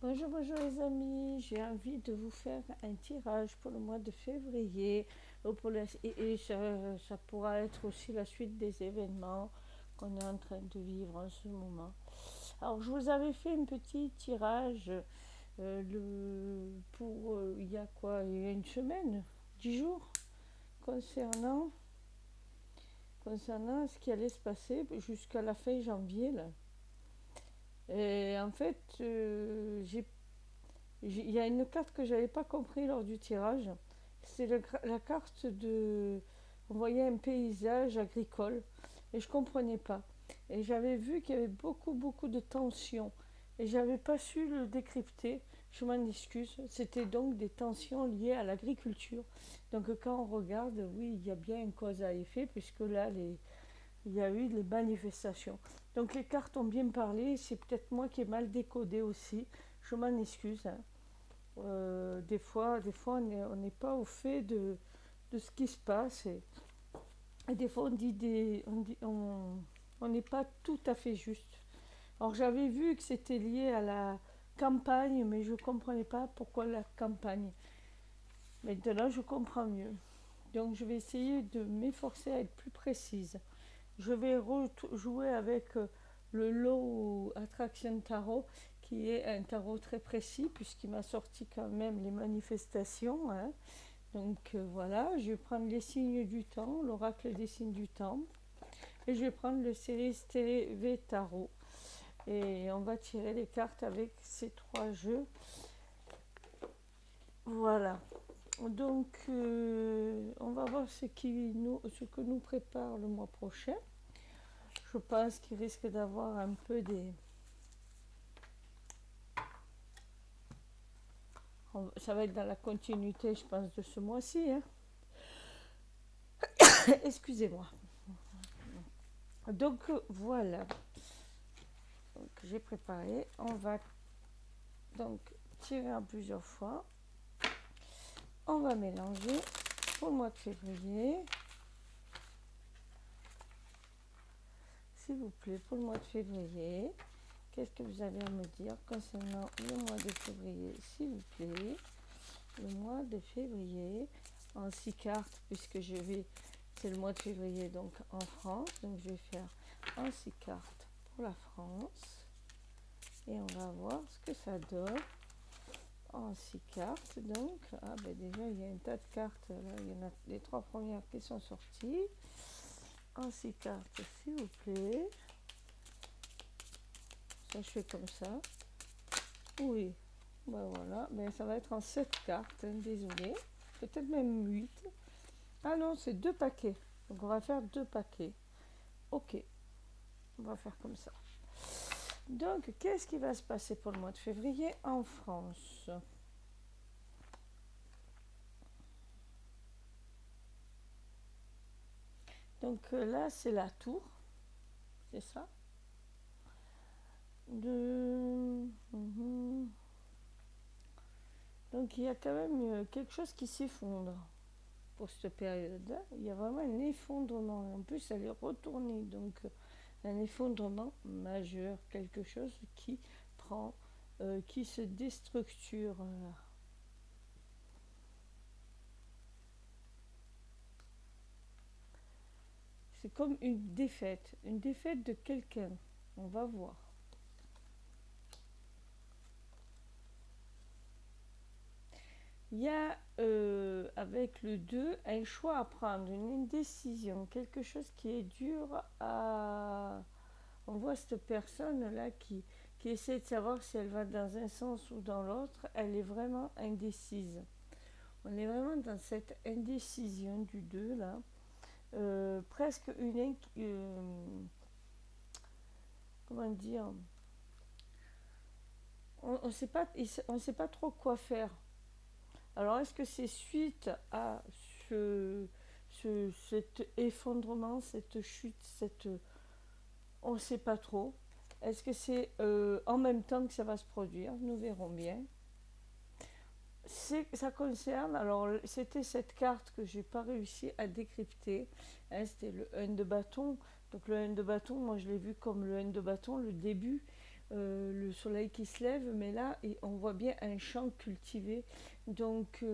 Bonjour, bonjour les amis, j'ai envie de vous faire un tirage pour le mois de février et ça pourra être aussi la suite des événements qu'on est en train de vivre en ce moment. Alors je vous avais fait un petit tirage il y a quoi? Il y a une semaine, 10 jours, concernant, concernant ce qui allait se passer jusqu'à la fin janvier là. Et en fait, il y a une carte que j'avais pas compris lors du tirage. C'est la carte de. On voyait un paysage agricole et je comprenais pas. Et j'avais vu qu'il y avait beaucoup, beaucoup de tensions. Et j'avais pas su le décrypter. Je m'en excuse. C'était donc des tensions liées à l'agriculture. Donc quand on regarde, oui, il y a bien une cause à effet, puisque là, il y a eu les manifestations. Donc les cartes ont bien parlé. C'est peut-être moi qui ai mal décodé aussi. Je m'en excuse, hein. Des fois on n'est pas au fait de ce qui se passe et des fois on n'est pas tout à fait juste. Alors j'avais vu que c'était lié à la campagne, mais je ne comprenais pas pourquoi la campagne. Maintenant je comprends mieux. Donc je vais essayer de m'efforcer à être plus précise. Je vais jouer avec le Low Attraction Tarot, qui est un tarot très précis, puisqu'il m'a sorti quand même les manifestations, hein. Donc voilà, je vais prendre les signes du temps, l'oracle des signes du temps, et je vais prendre le Ceres TV Tarot. Et on va tirer les cartes avec ces trois jeux. Voilà. Donc on va voir ce que nous prépare le mois prochain. Je pense qu'il risque d'avoir un peu des... Ça va être dans la continuité, je pense, de ce mois-ci, hein. Excusez-moi. Donc voilà. Donc, j'ai préparé. On va donc tirer en plusieurs fois. On va mélanger pour le mois de février. S'il vous plaît, pour le mois de février, qu'est-ce que vous allez me dire concernant le mois de février, s'il vous plaît? Le mois de février, en 6 cartes, puisque c'est le mois de février donc en France. Donc je vais faire en 6 cartes pour la France. Et on va voir ce que ça donne en 6 cartes. Donc, déjà, il y a un tas de cartes. Là, il y en a les 3 premières qui sont sorties. En 6 cartes, s'il vous plaît. Ça, je fais comme ça. Oui. Voilà. Ça va être en 7 cartes. Désolé. Peut-être même 8. Ah non, c'est 2 paquets. Donc, on va faire 2 paquets. Ok. On va faire comme ça. Donc, qu'est-ce qui va se passer pour le mois de février en France? Donc là, c'est la tour. C'est ça. Donc il y a quand même quelque chose qui s'effondre pour cette période-là. Il y a vraiment un effondrement. En plus, elle est retournée. Donc un effondrement majeur. Quelque chose qui prend, qui se déstructure. C'est comme une défaite. Une défaite de quelqu'un. On va voir. Il y a avec le 2 un choix à prendre, une indécision, quelque chose qui est dur à... On voit cette personne-là qui essaie de savoir si elle va dans un sens ou dans l'autre, elle est vraiment indécise. On est vraiment dans cette indécision du 2 là. Presque une... comment dire? On ne sait pas trop quoi faire. Alors, est-ce que c'est suite à cet effondrement, cette chute, on ne sait pas trop. Est-ce que c'est en même temps que ça va se produire? Nous verrons bien. Ça concerne, alors c'était cette carte que j'ai pas réussi à décrypter, hein, c'était le 1 de bâton. Donc le 1 de bâton, moi je l'ai vu comme le 1 de bâton, le début, le soleil qui se lève, mais là, on voit bien un champ cultivé, donc,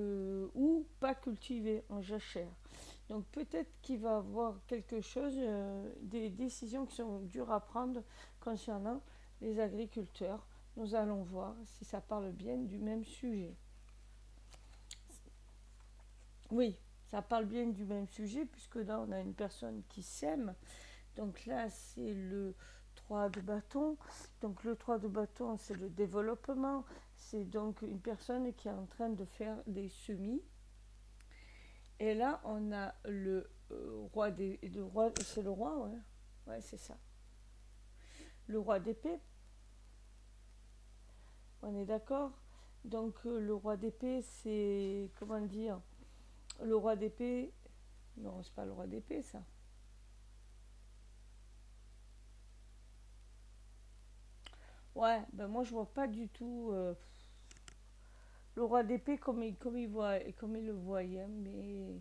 ou pas cultivé, en jachère. Donc peut-être qu'il va avoir quelque chose, des décisions qui sont dures à prendre concernant les agriculteurs. Nous allons voir si ça parle bien du même sujet. Oui, ça parle bien du même sujet, puisque là, on a une personne qui sème. Donc là, c'est le 3 de bâton. Donc le 3 de bâton, c'est le développement. C'est donc une personne qui est en train de faire des semis. Et là, on a le roi des... c'est le roi, ouais. Ouais, c'est ça. Le roi d'épée, on est d'accord. Donc le roi d'épée, c'est... Comment dire? Le roi d'épée... Non, c'est pas le roi d'épée, ça. Ouais, ben moi je vois pas du tout le roi d'épée comme il le voyait, mais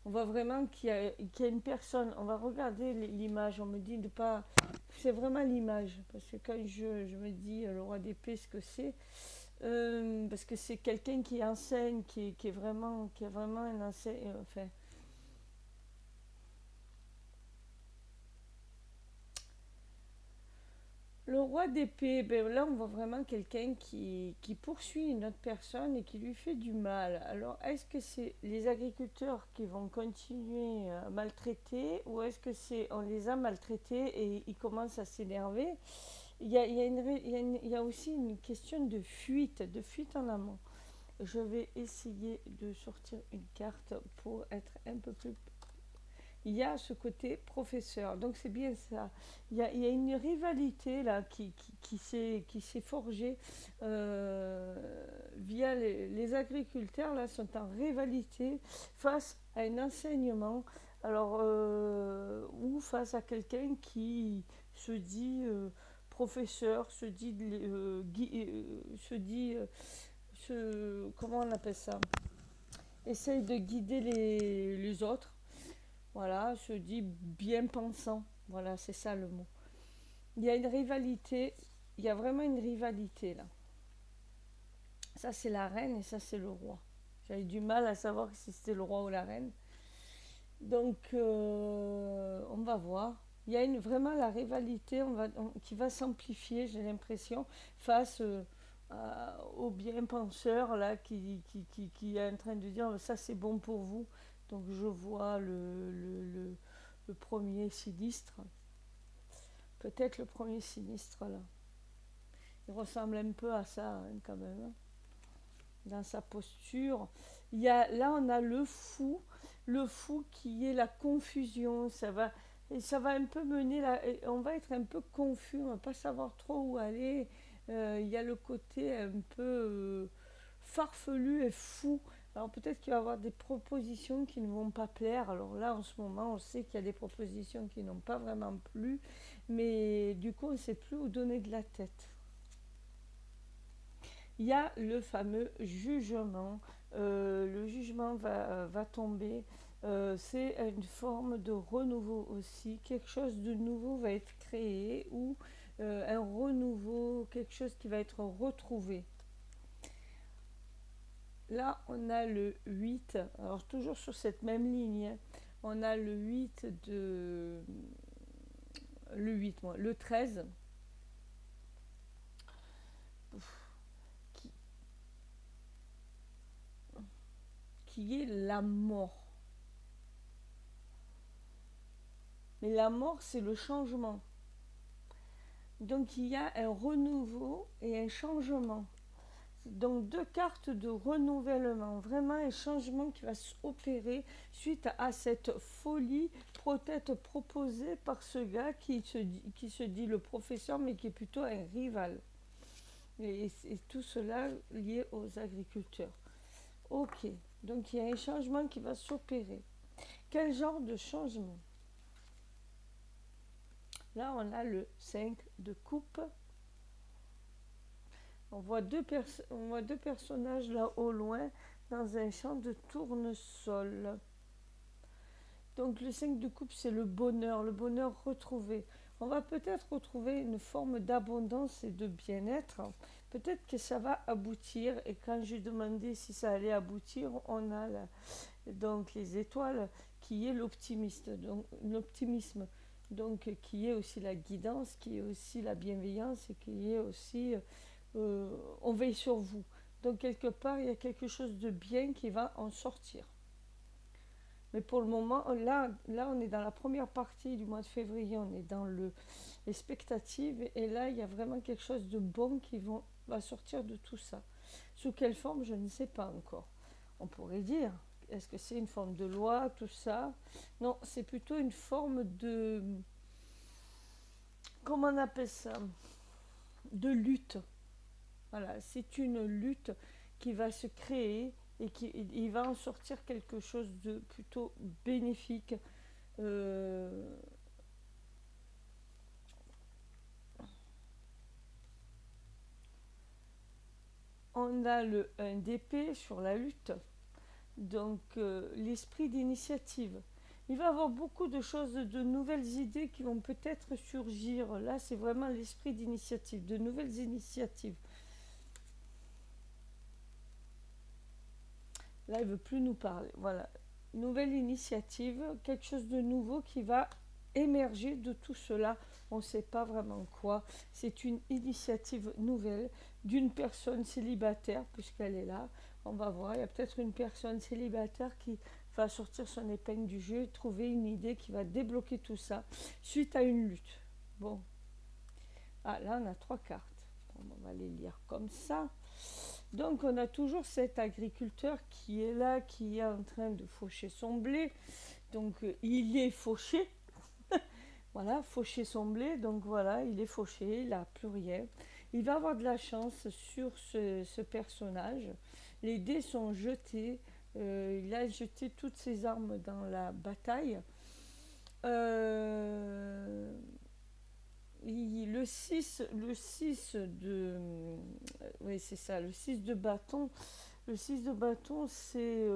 on voit vraiment qu'il y a une personne. On va regarder l'image, on me dit de pas. C'est vraiment l'image, parce que quand je me dis le roi d'épée, ce que c'est, parce que c'est quelqu'un qui enseigne, qui a vraiment un enseigne, enfin, le roi d'épée, ben là on voit vraiment quelqu'un qui poursuit une autre personne et qui lui fait du mal. Alors est-ce que c'est les agriculteurs qui vont continuer à maltraiter ou est-ce que c'est on les a maltraités et ils commencent à s'énerver? Il y a aussi une question de fuite en amont. Je vais essayer de sortir une carte pour être un peu plus, il y a ce côté professeur. Donc c'est bien ça. Il y a une rivalité là qui s'est forgée via les agriculteurs là sont en rivalité face à un enseignement. Alors ou face à quelqu'un qui se dit professeur, comment on appelle ça? Essaye de guider les autres, voilà, se dit bien pensant. Voilà, c'est ça le mot. Il y a une rivalité, il y a vraiment une rivalité là. Ça c'est la reine et ça c'est le roi. J'avais du mal à savoir si c'était le roi ou la reine. Donc on va voir. Il y a vraiment la rivalité qui va s'amplifier, j'ai l'impression, face au bien penseur là qui est en train de dire ça c'est bon pour vous. Donc je vois le premier sinistre. Peut-être le premier sinistre là. Il ressemble un peu à ça hein, quand même. Hein. Dans sa posture. Là on a le fou qui est la confusion. Ça va un peu mener on va être un peu confus, on va pas savoir trop où aller. Il y a le côté un peu farfelu et fou. Alors peut-être qu'il va y avoir des propositions qui ne vont pas plaire. Alors là, en ce moment, on sait qu'il y a des propositions qui n'ont pas vraiment plu, mais du coup, on ne sait plus où donner de la tête. Il y a le fameux jugement. Le jugement va tomber. C'est une forme de renouveau aussi. Quelque chose de nouveau va être créé ou un renouveau, quelque chose qui va être retrouvé. Là, on a le 8. Alors, toujours sur cette même ligne, hein, on a le 8 de. Le 8, moi. Le 13, qui, qui est la mort. Mais la mort, c'est le changement. Donc, il y a un renouveau et un changement. Donc, deux cartes de renouvellement. Vraiment un changement qui va s'opérer suite à cette folie peut-être proposée par ce gars qui se dit le professeur, mais qui est plutôt un rival. Et tout cela lié aux agriculteurs. Ok, donc il y a un changement qui va s'opérer. Quel genre de changement? Là, on a le 5 de coupe. On voit deux personnages là au loin dans un champ de tournesol. Donc le 5 de coupe, c'est le bonheur retrouvé. On va peut-être retrouver une forme d'abondance et de bien-être. Peut-être que ça va aboutir. Et quand j'ai demandé si ça allait aboutir, on a donc les étoiles qui est l'optimisme. Donc qui est aussi la guidance, qui est aussi la bienveillance et qui est aussi on veille sur vous. Donc quelque part, il y a quelque chose de bien qui va en sortir. Mais pour le moment, là, on est dans la première partie du mois de février, on est dans les expectatives, et là, il y a vraiment quelque chose de bon va sortir de tout ça. Sous quelle forme, je ne sais pas encore. On pourrait dire, est-ce que c'est une forme de loi, tout ça? Non, c'est plutôt une forme de... Comment on appelle ça? De lutte. Voilà, c'est une lutte qui va se créer et il va en sortir quelque chose de plutôt bénéfique. Euh, on a le 1 d'épée sur la lutte, donc l'esprit d'initiative. Il va y avoir beaucoup de choses, de nouvelles idées qui vont peut-être surgir. Là, c'est vraiment l'esprit d'initiative, de nouvelles initiatives. Là, il ne veut plus nous parler. Voilà. Nouvelle initiative, quelque chose de nouveau qui va émerger de tout cela. On ne sait pas vraiment quoi. C'est une initiative nouvelle d'une personne célibataire, puisqu'elle est là. On va voir, il y a peut-être une personne célibataire qui va sortir son épingle du jeu et trouver une idée qui va débloquer tout ça suite à une lutte. Bon. Ah, là, on a 3 cartes. Bon, on va les lire comme ça. Donc on a toujours cet agriculteur qui est là, qui est en train de faucher son blé. Donc il est fauché. Voilà, faucher son blé. Donc voilà, il est fauché, il n'a plus rien. Il va avoir de la chance sur ce personnage. Les dés sont jetés. Il a jeté toutes ses armes dans la bataille. Le 6 de... Oui, c'est ça, le 6 de bâton. Le 6 de bâton, c'est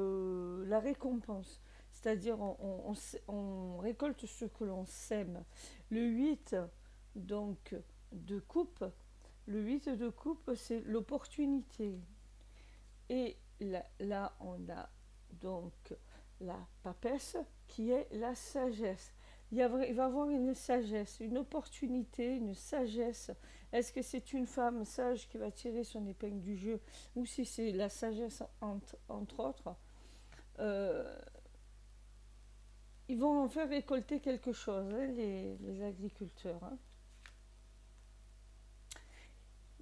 la récompense. C'est-à-dire, on récolte ce que l'on sème. Le 8, donc, de coupe. Le 8 de coupe, c'est l'opportunité. Et là, on a donc la papesse, qui est la sagesse. Il va y avoir une sagesse, une opportunité, une sagesse. Est-ce que c'est une femme sage qui va tirer son épingle du jeu, ou si c'est la sagesse entre autres? Ils vont en faire récolter quelque chose, hein, les agriculteurs. Hein.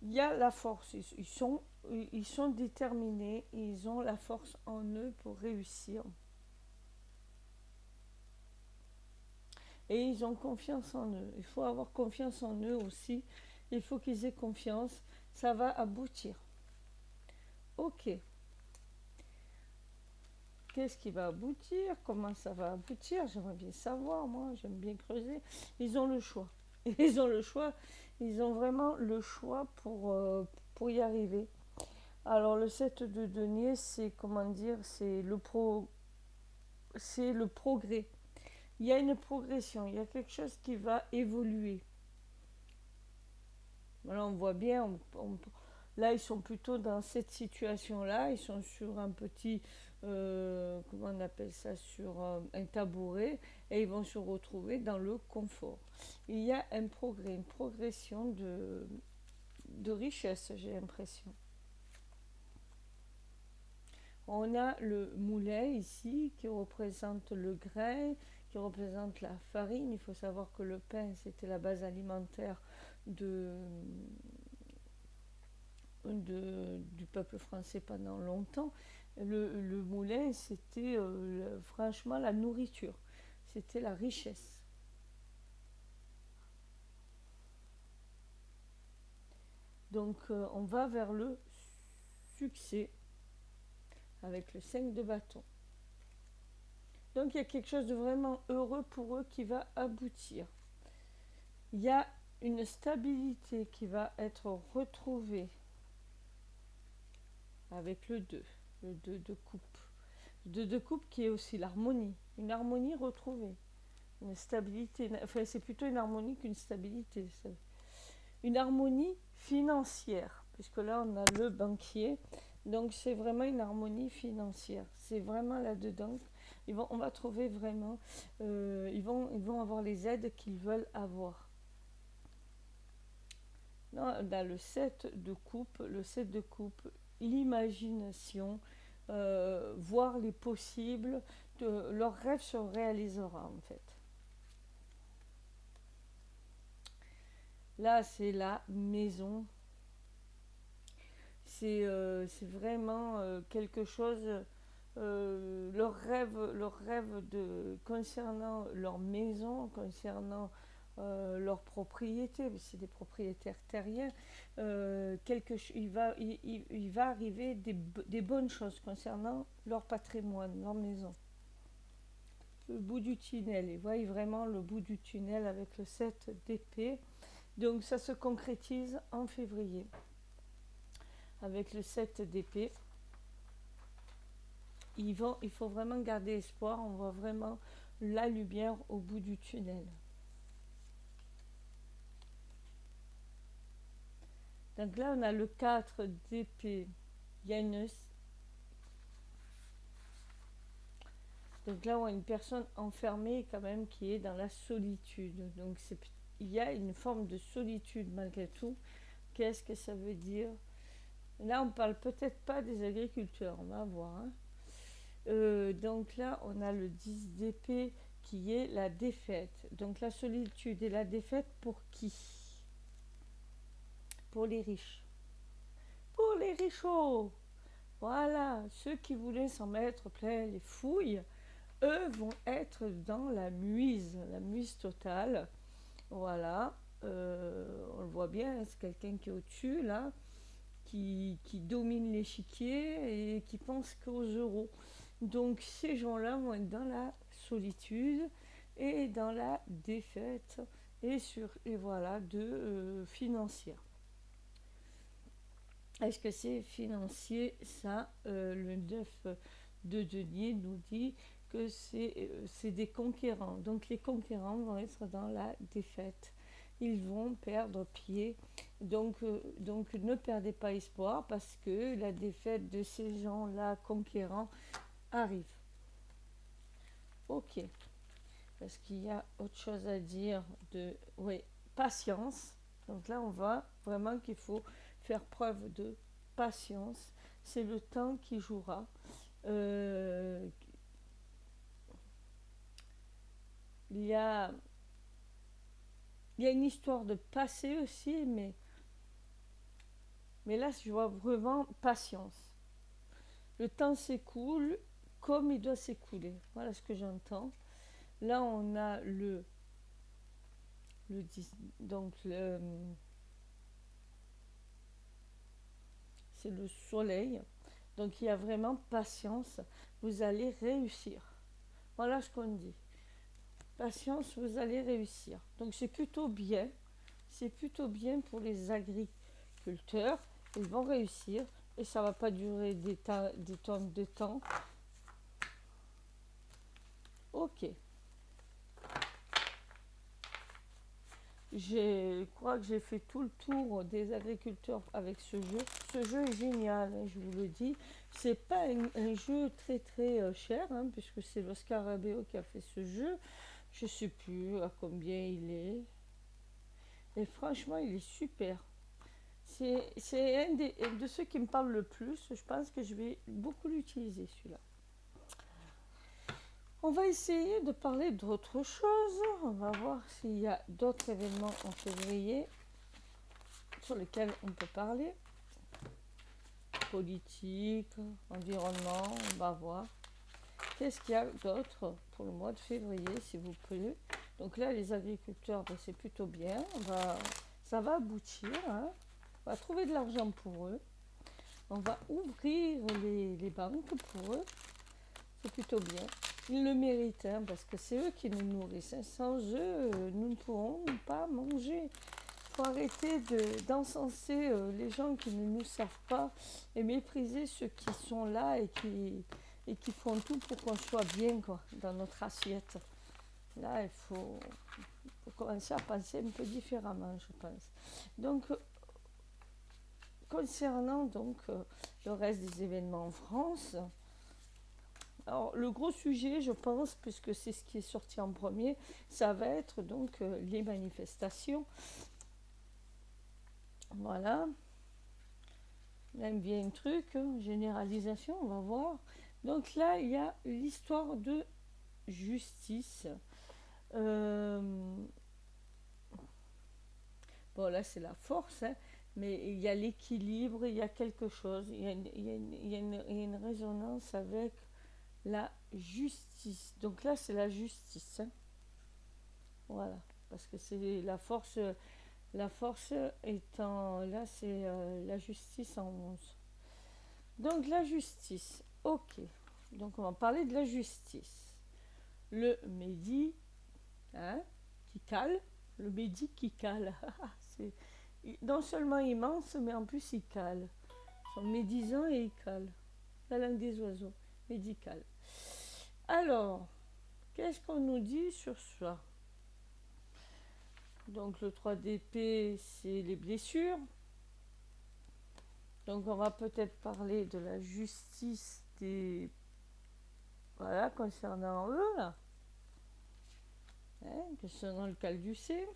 Il y a la force, ils sont déterminés, ils ont la force en eux pour réussir. Et ils ont confiance en eux. Il faut avoir confiance en eux aussi. Il faut qu'ils aient confiance. Ça va aboutir. Ok. Qu'est-ce qui va aboutir? Comment ça va aboutir? J'aimerais bien savoir, moi. J'aime bien creuser. Ils ont le choix. Ils ont le choix. Ils ont vraiment le choix pour y arriver. Alors, le 7 de denier, c'est, comment dire, c'est le progrès. Il y a une progression, il y a quelque chose qui va évoluer. Voilà, on voit bien, là ils sont plutôt dans cette situation-là, ils sont sur un petit, comment on appelle ça, sur un tabouret, et ils vont se retrouver dans le confort. Il y a un progrès, une progression de richesse, j'ai l'impression. On a le moulin ici qui représente le grain, qui représente la farine. Il faut savoir que le pain, c'était la base alimentaire du peuple français pendant longtemps. Le moulin, c'était franchement la nourriture. C'était la richesse. Donc on va vers le succès avec le 5 de bâton. Donc il y a quelque chose de vraiment heureux pour eux qui va aboutir. Il y a une stabilité qui va être retrouvée avec le 2 de coupe. Le 2 de coupe qui est aussi l'harmonie, une harmonie retrouvée. une stabilité. Enfin, c'est plutôt une harmonie qu'une stabilité. Une harmonie financière, puisque là, on a le banquier. Donc, c'est vraiment une harmonie financière. C'est vraiment là-dedans. On va trouver vraiment... ils vont avoir les aides qu'ils veulent avoir. Là, on a le 7 de coupe. Le 7 de coupe, l'imagination, voir les possibles. Leur rêve se réalisera, en fait. Là, c'est la maison. C'est vraiment quelque chose, leur rêve concernant leur maison, concernant leur propriété, c'est des propriétaires terriens, il va arriver des bonnes choses concernant leur patrimoine, leur maison. Le bout du tunnel, ils voient vraiment le bout du tunnel avec le 7 d'épée. Donc ça se concrétise en février. Avec le 7 d'épée, il faut vraiment garder espoir, on voit vraiment la lumière au bout du tunnel. Donc là, on a le 4 d'épée, Janus. Donc là, on a une personne enfermée quand même qui est dans la solitude. Donc il y a une forme de solitude malgré tout. Qu'est-ce que ça veut dire? Là, on parle peut-être pas des agriculteurs, on va voir. Donc là, on a le 10 d'épée qui est la défaite. Donc la solitude et la défaite pour qui? Pour les riches. Pour les richots. Voilà, ceux qui voulaient s'en mettre plein les fouilles, eux vont être dans la muise totale. Voilà, on le voit bien, c'est quelqu'un qui est au-dessus là. Qui domine l'échiquier et qui pense qu'aux euros. Donc ces gens-là vont être dans la solitude et dans la défaite et voilà financière. Est-ce que c'est financier? Ça, le 9 de denier nous dit que c'est des conquérants. Donc les conquérants vont être dans la défaite. Ils vont perdre pied. Donc ne perdez pas espoir parce que la défaite de ces gens-là conquérants arrive. Ok. Est-ce qu'il y a autre chose à dire oui, patience. Donc là, on voit vraiment qu'il faut faire preuve de patience. C'est le temps qui jouera. Il y a une histoire de passé aussi, mais là, je vois vraiment patience. Le temps s'écoule comme il doit s'écouler. Voilà ce que j'entends. Là, on a le 10, donc c'est le soleil. Donc il y a vraiment patience. Vous allez réussir. Voilà ce qu'on dit. Patience, vous allez réussir. Donc c'est plutôt bien. C'est plutôt bien pour les agriculteurs. Ils vont réussir. Et ça ne va pas durer des tonnes de temps. Ok. Je crois que j'ai fait tout le tour des agriculteurs avec ce jeu. Ce jeu est génial, hein, je vous le dis. C'est pas un jeu très très cher, hein, puisque c'est le Scarabeo qui a fait ce jeu. Je sais plus à combien il est. Et franchement, il est super. C'est un de ceux qui me parlent le plus. Je pense que je vais beaucoup l'utiliser, celui-là. On va essayer de parler d'autres choses. On va voir s'il y a d'autres événements en février sur lesquels on peut parler. Politique, environnement, on va voir. Qu'est-ce qu'il y a d'autre pour le mois de février, s'il vous plaît? Donc là, les agriculteurs, ben, c'est plutôt bien. Ça va aboutir. Hein. On va trouver de l'argent pour eux. On va ouvrir les banques pour eux. C'est plutôt bien. Ils le méritent, hein, parce que c'est eux qui nous nourrissent. Sans eux, nous ne pourrons pas manger. Il faut arrêter d'encenser les gens qui ne nous servent pas et mépriser ceux qui sont là et qui font tout pour qu'on soit bien quoi, dans notre assiette. Là, il faut commencer à penser un peu différemment, je pense. Donc, concernant donc le reste des événements en France, alors le gros sujet, je pense, puisque c'est ce qui est sorti en premier, ça va être donc les manifestations. Voilà. Là, il me vient un truc, généralisation, on va voir. Donc là, il y a l'histoire de justice. Euh, Bon, là, c'est la force, hein, mais il y a l'équilibre, il y a quelque chose, il y a une résonance avec la justice. Donc là, c'est la justice, hein. Voilà, parce que c'est la force étant, là, c'est la justice en 11. Donc la justice, ok. Donc on va parler de la justice. Le Mehdi, hein, qui cale, le Mehdi qui cale. C'est non seulement immense, mais en plus il cale. Ils sont médisants et il cale. La langue des oiseaux, médical. Alors, qu'est-ce qu'on nous dit sur ça? Donc le 3 d'épée, c'est les blessures. Donc on va peut-être parler de la justice des... Voilà, concernant eux, là. Hein, concernant le caducée.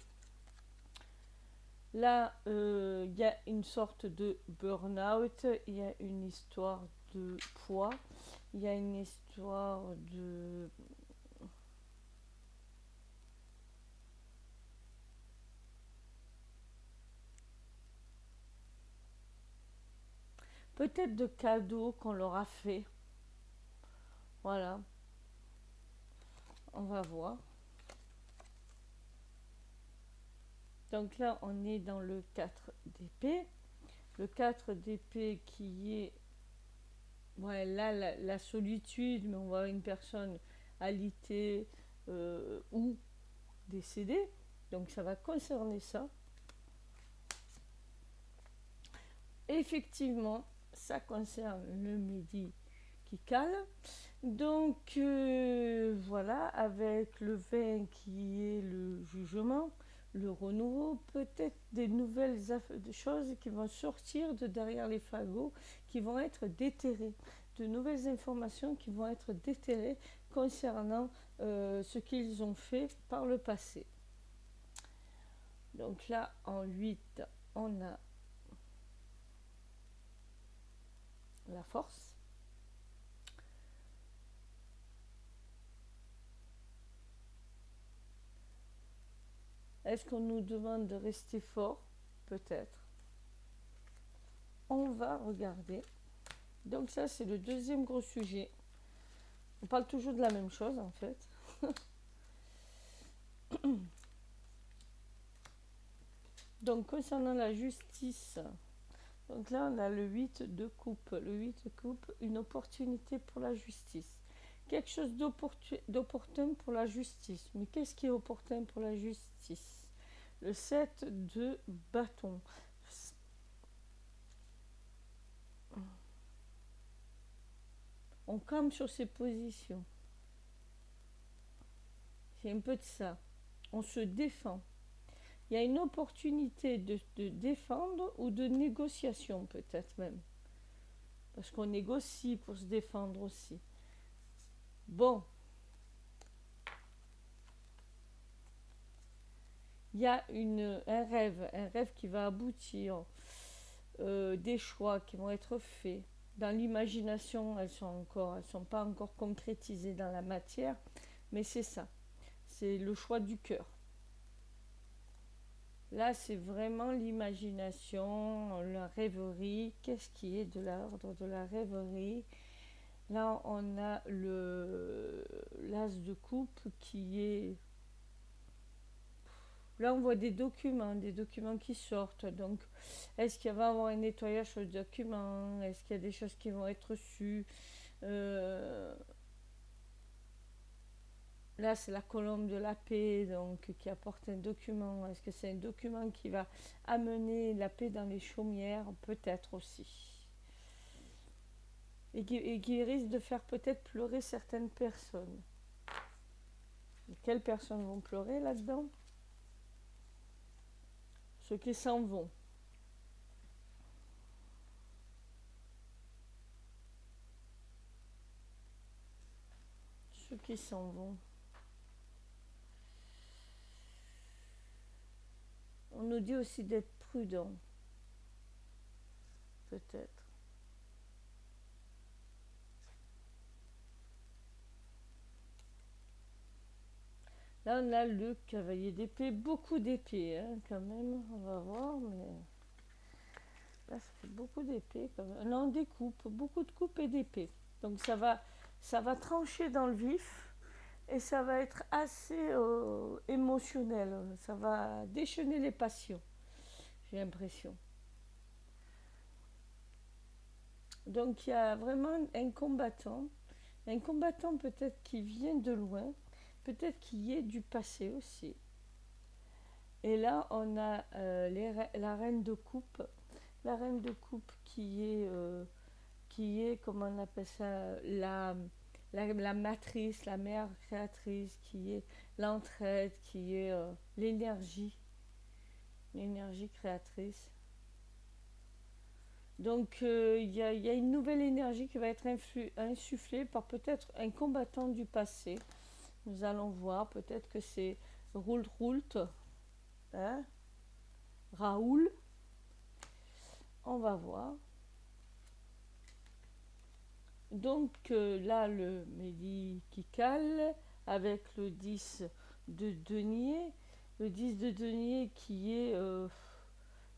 Là, il y a une sorte de burn-out, il y a une histoire de poids, il y a une histoire de... peut-être de cadeaux qu'on leur a fait. Voilà, on va voir. Donc là, on est dans le 4 d'épée. Le 4 d'épée qui est... Ouais, là, la solitude, mais on voit une personne alitée ou décédée. Donc ça va concerner ça. Effectivement, ça concerne le midi qui cale. Donc voilà, avec le 20 qui est le jugement, le renouveau, peut-être des nouvelles choses qui vont sortir de derrière les fagots, qui vont être déterrées, de nouvelles informations qui vont être déterrées concernant ce qu'ils ont fait par le passé. Donc là, en 8, on a la force. Est-ce qu'on nous demande de rester fort? Peut-être. On va regarder. Donc ça, c'est le deuxième gros sujet. On parle toujours de la même chose, en fait. Donc, concernant la justice, donc là, on a le 8 de coupe. Le 8 de coupe, une opportunité pour la justice. Quelque chose d'opportun pour la justice. Mais qu'est-ce qui est opportun pour la justice? Le 7 de bâton. On campe sur ses positions. C'est un peu de ça. On se défend. Il y a une opportunité de défendre ou de négociation peut-être même. Parce qu'on négocie pour se défendre aussi. Bon. Il y a un rêve qui va aboutir, des choix qui vont être faits. Dans l'imagination, elles sont pas encore concrétisées dans la matière, mais c'est ça. C'est le choix du cœur. Là, c'est vraiment l'imagination, la rêverie. Qu'est-ce qui est de l'ordre de la rêverie? Là, on a l'as de coupe qui est... Là, on voit des documents qui sortent. Donc, est-ce qu'il va y avoir un nettoyage sur le document? Est-ce qu'il y a des choses qui vont être reçues? Là, c'est la colombe de la paix, donc qui apporte un document. Est-ce que c'est un document qui va amener la paix dans les chaumières? Peut-être aussi. Et qui risque de faire peut-être pleurer certaines personnes. Quelles personnes vont pleurer là-dedans? Ceux qui s'en vont. Ceux qui s'en vont. On nous dit aussi d'être prudent. Peut-être. Là, on a le cavalier d'épée, beaucoup d'épées, hein, quand même, on va voir, mais là, ça fait beaucoup d'épées, quand même. Non, des coupes, beaucoup de coupes et d'épées. Donc, ça va trancher dans le vif, et ça va être assez émotionnel, ça va déchaîner les passions, j'ai l'impression. Donc, il y a vraiment un combattant peut-être qui vient de loin, peut-être qui est du passé aussi. Et là, on a la reine de coupe. La reine de coupe qui est comment on appelle ça, la matrice, la mère créatrice, qui est l'entraide, qui est l'énergie créatrice. Donc, y a une nouvelle énergie qui va être insufflée par peut-être un combattant du passé. Nous allons voir, peut-être que c'est Roult, hein, Raoul. On va voir. Donc là, le médical avec le 10 de denier. Le 10 de denier qui est...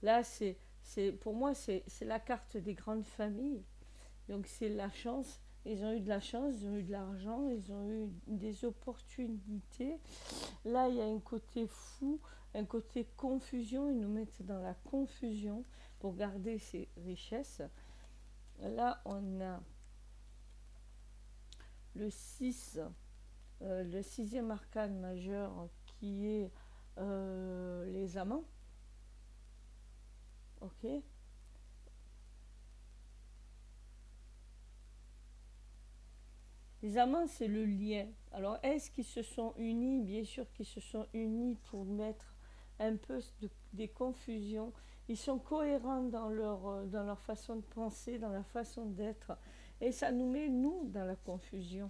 là, pour moi, c'est la carte des grandes familles. Donc c'est la chance. Ils ont eu de la chance, ils ont eu de l'argent, ils ont eu des opportunités. Là, il y a un côté fou, un côté confusion. Ils nous mettent dans la confusion pour garder ces richesses. Là, on a le 6, le sixième arcane majeur qui est les amants. Ok. Les amants, c'est le lien. Alors, est-ce qu'ils se sont unis? Bien sûr qu'ils se sont unis pour mettre un peu des confusions. Ils sont cohérents dans leur façon de penser, dans la façon d'être. Et ça nous met, nous, dans la confusion.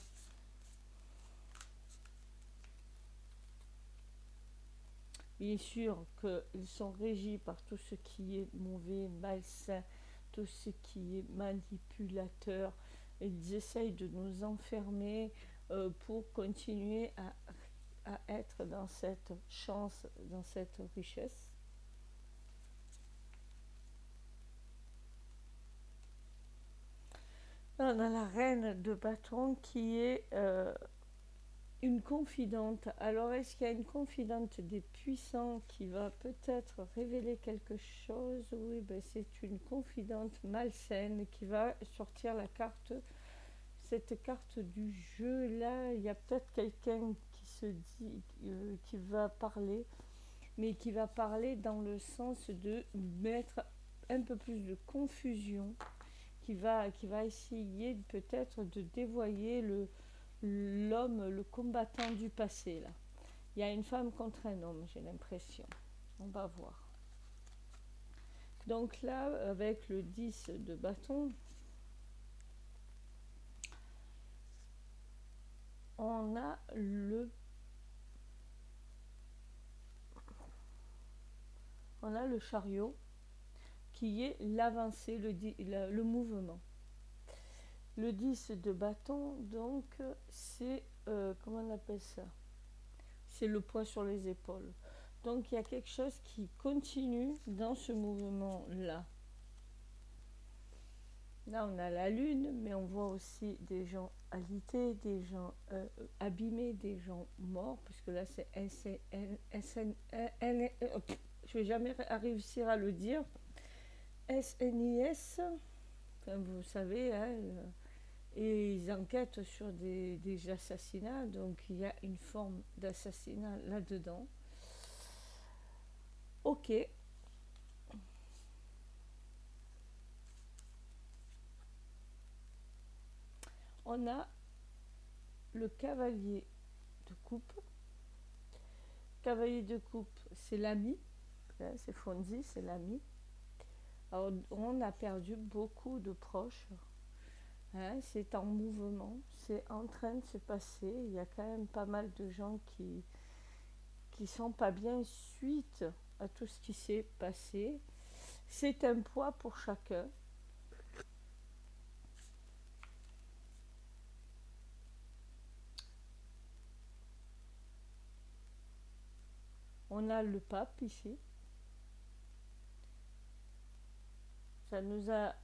Bien sûr qu'ils sont régis par tout ce qui est mauvais, malsain, tout ce qui est manipulateur. Ils essayent de nous enfermer pour continuer à être dans cette chance, dans cette richesse. On a la reine de bâton qui est une confidente. Alors, est-ce qu'il y a une confidente des puissants qui va peut-être révéler quelque chose? Oui, ben c'est une confidente malsaine qui va sortir cette carte du jeu. Là, il y a peut-être quelqu'un qui se dit, qui va parler, mais qui va parler dans le sens de mettre un peu plus de confusion, qui va essayer peut-être de dévoyer l'homme, le combattant du passé, là. Il y a une femme contre un homme, j'ai l'impression. On va voir. Donc là, avec le 10 de bâton, on a le chariot qui est l'avancée, le mouvement. Le 10 de bâton, donc, c'est, comment on appelle ça? C'est le poids sur les épaules. Donc, il y a quelque chose qui continue dans ce mouvement-là. Là, on a la lune, mais on voit aussi des gens agités, des gens abîmés, des gens morts, puisque là, c'est je vais jamais réussir à le dire. SNIS, enfin, vous savez, hein, et ils enquêtent sur des assassinats, donc il y a une forme d'assassinat là-dedans. Ok. On a le cavalier de coupe Cavalier de coupe, c'est l'ami. C'est Fonzi, c'est l'ami. Alors, on a perdu beaucoup de proches. C'est en mouvement, c'est en train de se passer. Il y a quand même pas mal de gens qui sont pas bien suite à tout ce qui s'est passé. C'est un poids pour chacun. On a le pape ici. Ça nous a...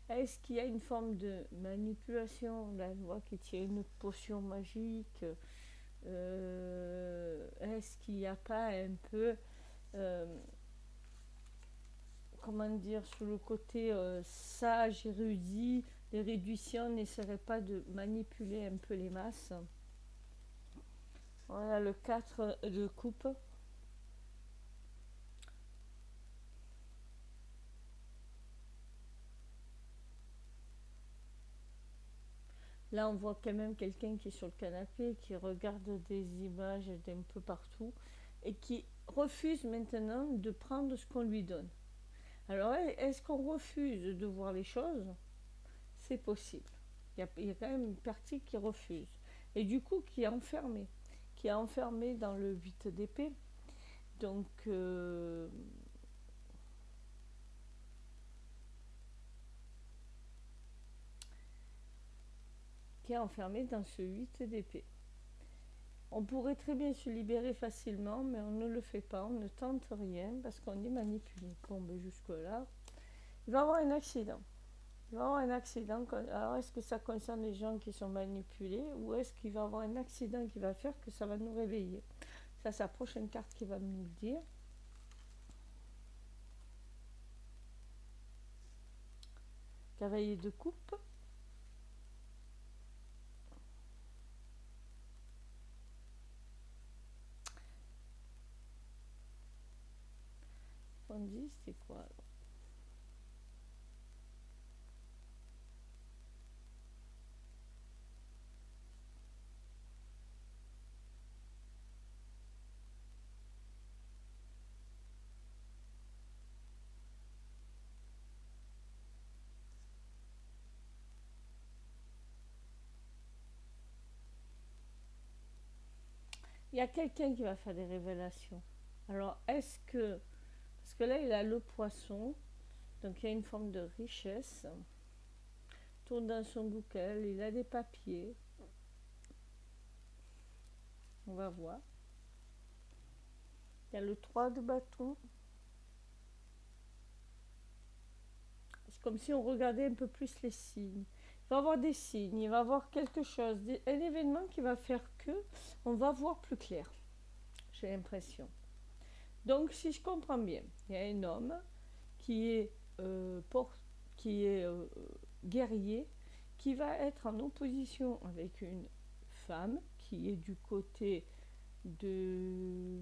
est-ce qu'il y a une forme de manipulation? Là, je vois qu'il tient une potion magique. Est-ce qu'il n'y a pas un peu... comment dire, sur le côté sage, érudit, les réductions n'essaieraient pas de manipuler un peu les masses? Voilà le 4 de coupe. Là, on voit quand même quelqu'un qui est sur le canapé, qui regarde des images d'un peu partout et qui refuse maintenant de prendre ce qu'on lui donne. Alors, est-ce qu'on refuse de voir les choses? C'est possible. Il y a quand même une partie qui refuse. Et du coup, qui est enfermée dans le 8 d'épée. Donc, qui est enfermé dans ce 8 d'épée. On pourrait très bien se libérer facilement, mais on ne le fait pas, on ne tente rien parce qu'on est manipulé. Bon, ben jusque-là, il va y avoir un accident. Il va y avoir un accident. Alors, est-ce que ça concerne les gens qui sont manipulés ou est-ce qu'il va y avoir un accident qui va faire que ça va nous réveiller? Ça, c'est la prochaine carte qui va nous le dire. Cavalier de coupe. On dit, c'est quoi alors? Il y a quelqu'un qui va faire des révélations. Alors, est-ce que... Parce que là, il a le poisson, donc il y a une forme de richesse. Il tourne dans son bouquin, il a des papiers. On va voir. Il y a le 3 de bâton. C'est comme si on regardait un peu plus les signes. Il va y avoir des signes, il va y avoir quelque chose, un événement qui va faire que on va voir plus clair. J'ai l'impression. Donc, si je comprends bien, il y a un homme qui est, qui est guerrier, qui va être en opposition avec une femme qui est du côté de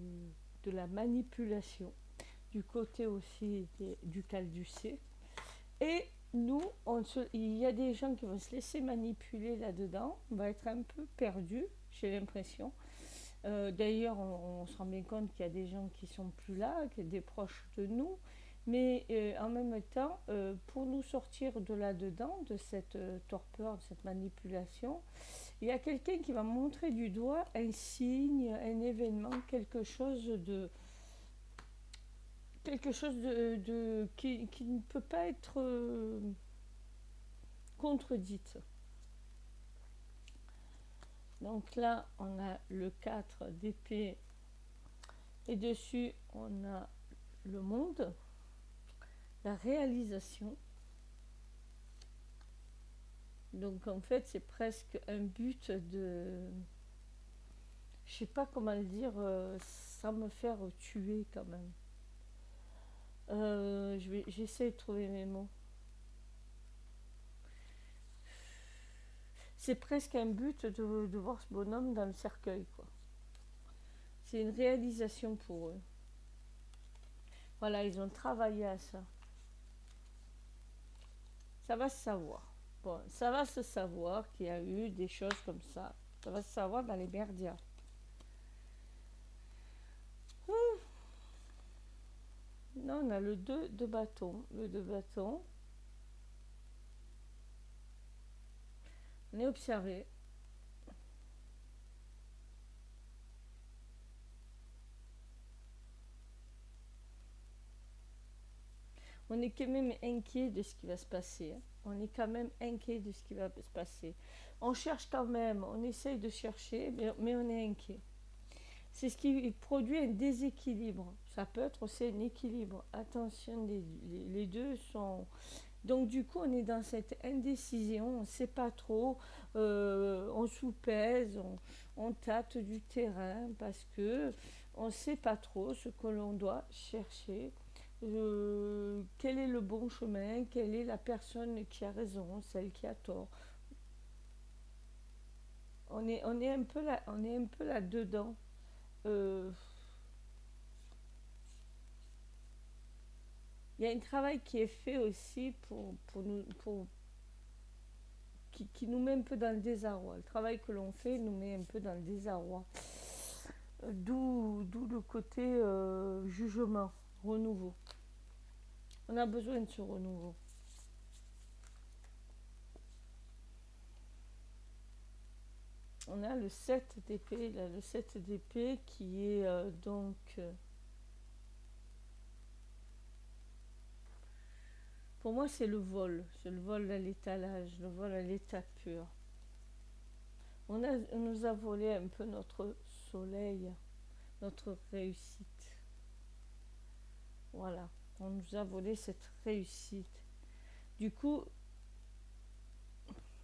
la manipulation, du côté aussi du caducé. Et nous, il y a des gens qui vont se laisser manipuler là-dedans, on va être un peu perdu, j'ai l'impression. D'ailleurs, on se rend bien compte qu'il y a des gens qui sont plus là, qui sont des proches de nous, mais en même temps, pour nous sortir de là-dedans, de cette torpeur, de cette manipulation, il y a quelqu'un qui va montrer du doigt un signe, un événement, quelque chose de qui ne peut pas être contredite. Donc là, on a le 4 d'épée et dessus, on a le monde, la réalisation. Donc en fait, c'est presque un but de... Je sais pas comment le dire sans me faire tuer quand même. J'essaie de trouver mes mots. C'est presque un but de voir ce bonhomme dans le cercueil, quoi. C'est une réalisation pour eux. Voilà, ils ont travaillé à ça. Ça va se savoir. Bon, ça va se savoir qu'il y a eu des choses comme ça. Ça va se savoir dans les merdias. Là, on a le 2 de bâton. Le 2 bâton. On est observé. On est quand même inquiet de ce qui va se passer. On est quand même inquiet de ce qui va se passer. On cherche quand même, on essaye de chercher, mais on est inquiet. C'est ce qui produit un déséquilibre. Ça peut être aussi un équilibre. Attention, les deux sont... Donc du coup, on est dans cette indécision, on ne sait pas trop, on soupèse, on tâte du terrain parce que on ne sait pas trop ce que l'on doit chercher. Quel est le bon chemin, quelle est la personne qui a raison, celle qui a tort. On est un peu là, on est un peu là-dedans. Euh, Il y a un travail qui est fait aussi pour nous, qui nous met un peu dans le désarroi. Le travail que l'on fait nous met un peu dans le désarroi. D'où le côté jugement, renouveau. On a besoin de ce renouveau. On a le 7 d'épée, là, le 7 d'épée qui est donc... pour moi, c'est le vol à l'étalage, le vol à l'état pur. On nous a volé un peu notre soleil, notre réussite. Voilà, on nous a volé cette réussite. Du coup,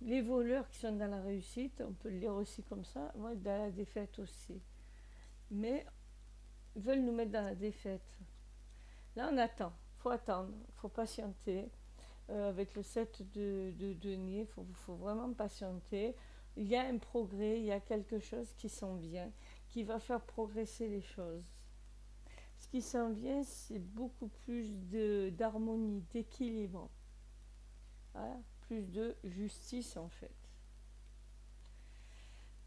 les voleurs qui sont dans la réussite, on peut le lire aussi comme ça, vont être dans la défaite aussi. Mais ils veulent nous mettre dans la défaite. Là, on attend. Il faut attendre, il faut patienter. Avec le 7 de denier, il faut vraiment patienter. Il y a un progrès, il y a quelque chose qui s'en vient, qui va faire progresser les choses. Ce qui s'en vient, c'est beaucoup plus d'harmonie, d'équilibre. Voilà, plus de justice en fait.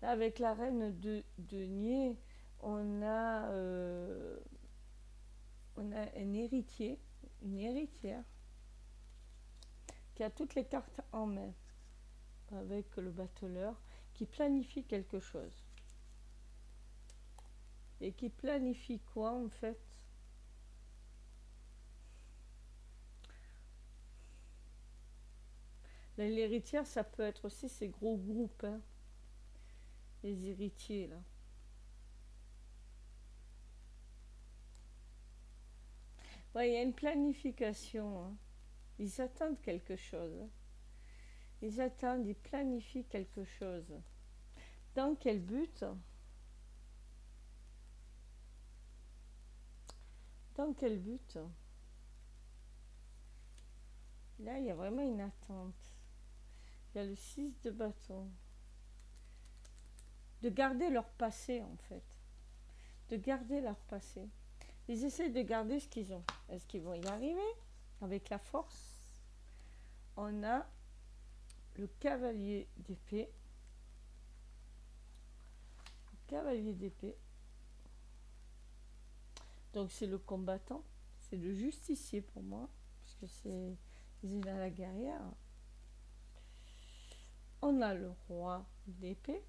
Là, avec la reine de denier, on a un héritier, une héritière, qui a toutes les cartes en main, avec le battleur, qui planifie quelque chose. Et qui planifie quoi en fait? L'héritière, ça peut être aussi ces gros groupes, hein, les héritiers là. Ouais, il y a une planification. Hein. Ils attendent quelque chose. Hein. Ils attendent, ils planifient quelque chose. Dans quel but? Dans quel but? Là, il y a vraiment une attente. Il y a le 6 de bâton. De garder leur passé, en fait. De garder leur passé. Ils essaient de garder ce qu'ils ont. Est-ce qu'ils vont y arriver? Avec la force. On a le cavalier d'épée. Le cavalier d'épée. Donc c'est le combattant. C'est le justicier pour moi. Parce que c'est la guerrière. On a le roi d'épée.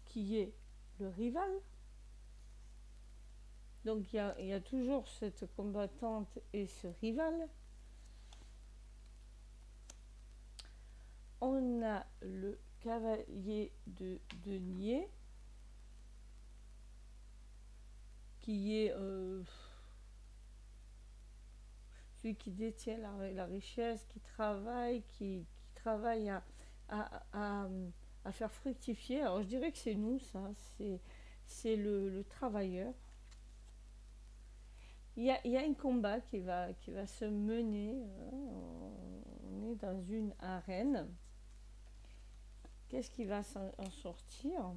Qui est le rival. Donc il y a toujours cette combattante et ce rival. On a le cavalier de denier qui est celui qui détient la richesse, qui travaille à faire fructifier. Alors je dirais que c'est nous, ça, c'est le travailleur. Il y a un combat qui va se mener. On est dans une arène. Qu'est-ce qui va en sortir?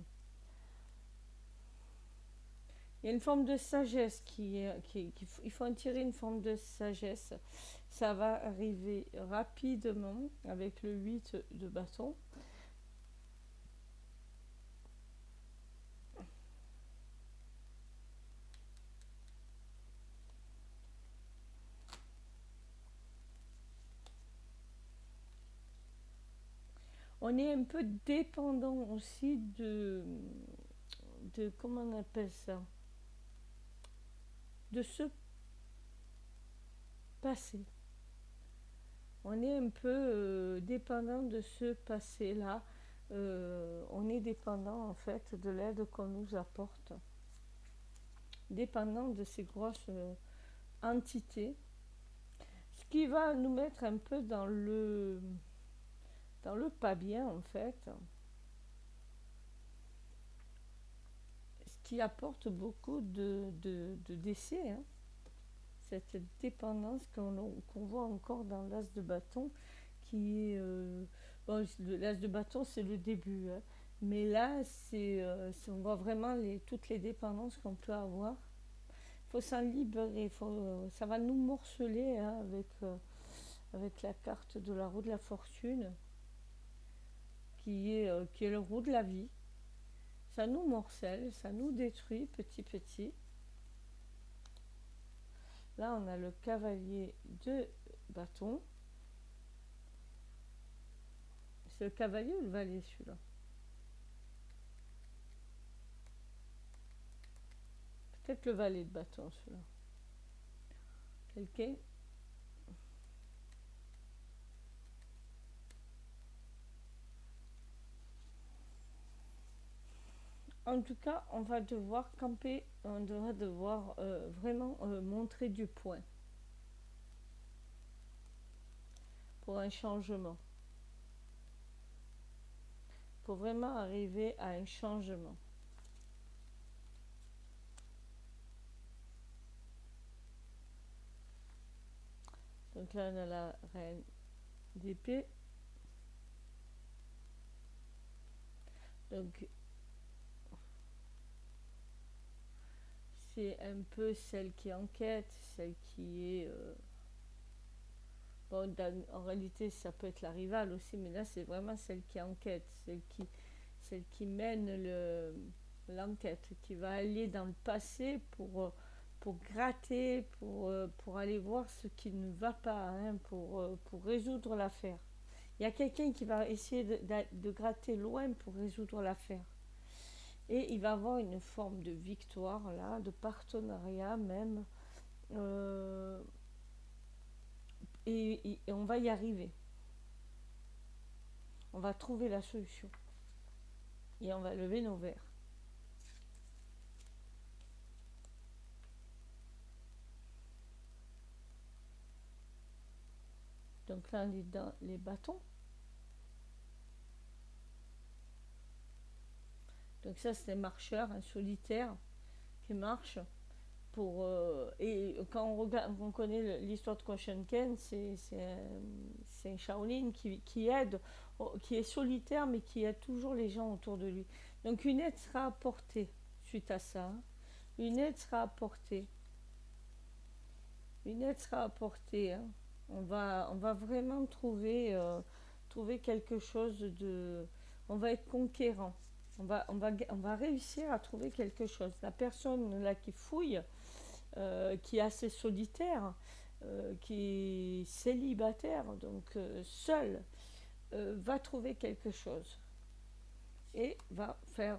Il y a une forme de sagesse il faut en tirer une forme de sagesse. Ça va arriver rapidement avec le 8 de bâton. On est un peu dépendant aussi comment on appelle ça, de ce passé. On est un peu dépendant de ce passé-là. On est dépendant en fait de l'aide qu'on nous apporte. Dépendant de ces grosses entités. Ce qui va nous mettre un peu dans le pas bien en fait. Ce qui apporte beaucoup de décès. Hein. Cette dépendance qu'on voit encore dans l'as de bâton qui est bon, l'as de bâton c'est le début hein. Mais là on voit vraiment toutes les dépendances qu'on peut avoir. Il faut s'en libérer, ça va nous morceler hein, avec la carte de la roue de la fortune qui est le roue de la vie. Ça nous morcelle, ça nous détruit petit petit. Là on a le cavalier de bâton. C'est le cavalier ou le valet celui-là? Peut-être le valet de bâton celui-là. Quelqu'un. En tout cas, on va devoir camper, on va devoir vraiment montrer du point pour un changement. Pour vraiment arriver à un changement. Donc là, on a la reine d'épée. Donc, c'est un peu celle qui enquête, celle qui est... bon, en réalité, ça peut être la rivale aussi, mais là, c'est vraiment celle qui enquête, celle qui mène l'enquête, qui va aller dans le passé pour gratter, pour aller voir ce qui ne va pas, hein, pour résoudre l'affaire. Il y a quelqu'un qui va essayer de gratter loin pour résoudre l'affaire. Et il va avoir une forme de victoire, là, de partenariat même. Et on va y arriver. On va trouver la solution. Et on va lever nos verres. Donc là, on est dans les bâtons. Donc ça, c'est un marcheur, un solitaire qui marche. Et quand on connaît l'histoire de Koshenken, c'est un Shaolin qui aide, qui est solitaire, mais qui aide toujours les gens autour de lui. Donc une aide sera apportée suite à ça. Une aide sera apportée. Une aide sera apportée. Hein. On va vraiment trouver quelque chose de... On va être conquérant. On va réussir à trouver quelque chose. La personne là qui fouille, qui est assez solitaire, qui est célibataire, donc seul, va trouver quelque chose et va faire...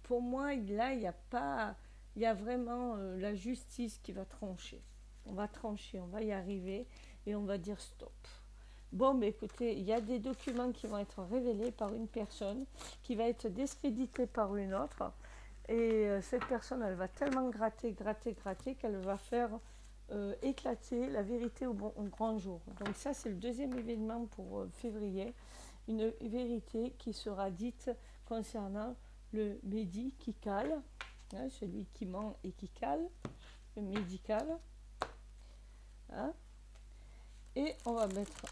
pour moi, là, il n'y a pas... Il y a vraiment la justice qui va trancher. On va trancher, on va y arriver et on va dire stop. Bon, mais écoutez, il y a des documents qui vont être révélés par une personne, qui va être discréditée par une autre. Et cette personne, elle va tellement gratter qu'elle va faire éclater la vérité au grand jour. Donc ça, c'est le deuxième événement pour février. Une vérité qui sera dite concernant le médical, hein, celui qui ment et qui cale, le médical. Hein. Et on va mettre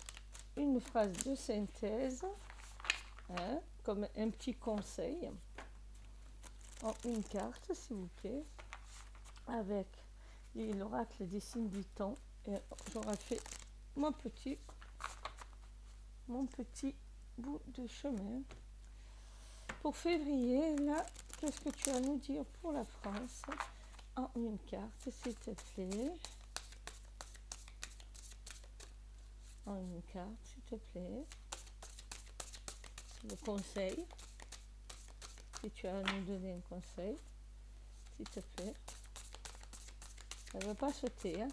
une phrase de synthèse, hein, comme un petit conseil, en une carte, s'il vous plaît, avec l'oracle des signes du temps. Et j'aurai fait mon petit bout de chemin. Pour février, là, qu'est-ce que tu as à nous dire pour la France en une carte, s'il te plaît? en une carte, s'il te plaît. Le conseil. Si tu as à nous donner un conseil, s'il te plaît. Ça ne va pas sauter, hein.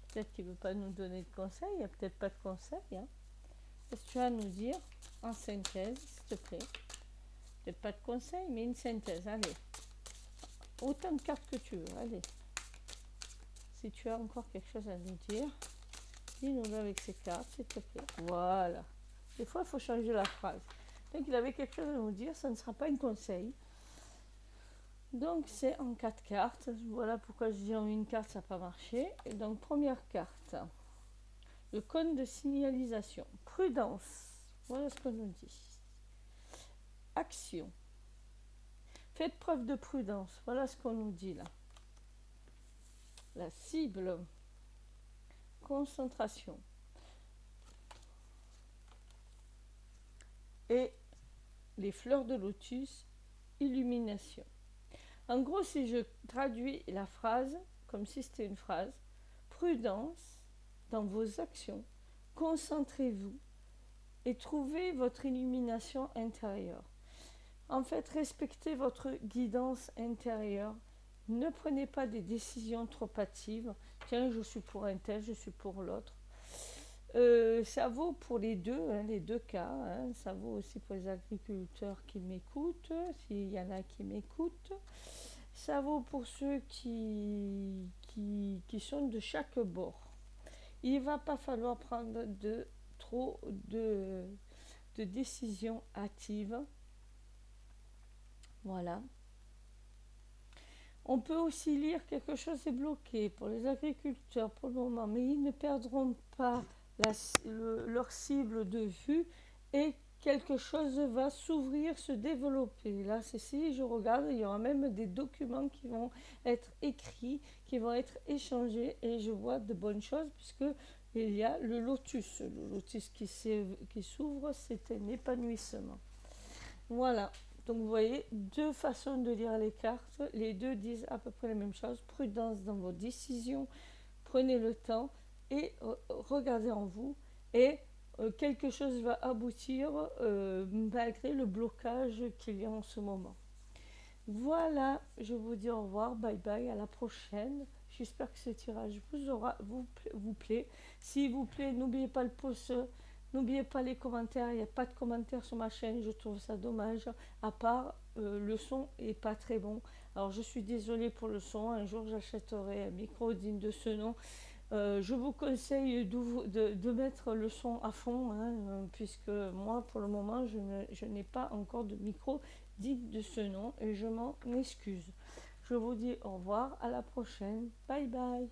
Peut-être qu'il ne veut pas nous donner de conseils, il n'y a peut-être pas de conseils, hein. Qu'est-ce que tu as à nous dire en synthèse, s'il te plaît? Peut-être pas de conseils, mais une synthèse, allez. Autant de cartes que tu veux, allez. Si tu as encore quelque chose à nous dire, dis-nous-le avec ces cartes, s'il te plaît. Voilà. Des fois, il faut changer la phrase. Donc, il avait quelque chose à nous dire, ça ne sera pas un conseil. Donc, c'est en 4 cartes. Voilà pourquoi je dis en une carte, ça n'a pas marché. Et donc, première carte. Le cône de signalisation. Prudence. Voilà ce qu'on nous dit. Action. Faites preuve de prudence. Voilà ce qu'on nous dit là. La cible. Concentration. Et les fleurs de lotus. Illumination. En gros, si je traduis la phrase comme si c'était une phrase, prudence dans vos actions. Concentrez-vous et trouvez votre illumination intérieure. En fait, respectez votre guidance intérieure. Ne prenez pas des décisions trop hâtives. Tiens, je suis pour un tel, je suis pour l'autre. Ça vaut pour les deux cas. Hein. Ça vaut aussi pour les agriculteurs qui m'écoutent, s'il y en a qui m'écoutent. Ça vaut pour ceux qui sont de chaque bord. Il ne va pas falloir prendre trop de décisions hâtives. Voilà. On peut aussi lire quelque chose est bloqué pour les agriculteurs pour le moment, mais ils ne perdront pas leur cible de vue et quelque chose va s'ouvrir, se développer. Là, si je regarde, il y aura même des documents qui vont être écrits, qui vont être échangés et je vois de bonnes choses puisque il y a le lotus. Le lotus qui s'ouvre, c'est un épanouissement. Voilà. Donc vous voyez, deux façons de lire les cartes. Les deux disent à peu près la même chose. Prudence dans vos décisions. Prenez le temps et regardez en vous. Et quelque chose va aboutir malgré le blocage qu'il y a en ce moment. Voilà, je vous dis au revoir, bye bye, à la prochaine. J'espère que ce tirage vous plaît. S'il vous plaît, n'oubliez pas le pouce, n'oubliez pas les commentaires. Il n'y a pas de commentaires sur ma chaîne, je trouve ça dommage. À part, le son n'est pas très bon. Alors, je suis désolée pour le son. Un jour, j'achèterai un micro digne de ce nom. Je vous conseille de mettre le son à fond, hein, puisque moi, pour le moment, je n'ai pas encore de micro digne de ce nom et je m'en excuse. Je vous dis au revoir, à la prochaine. Bye bye.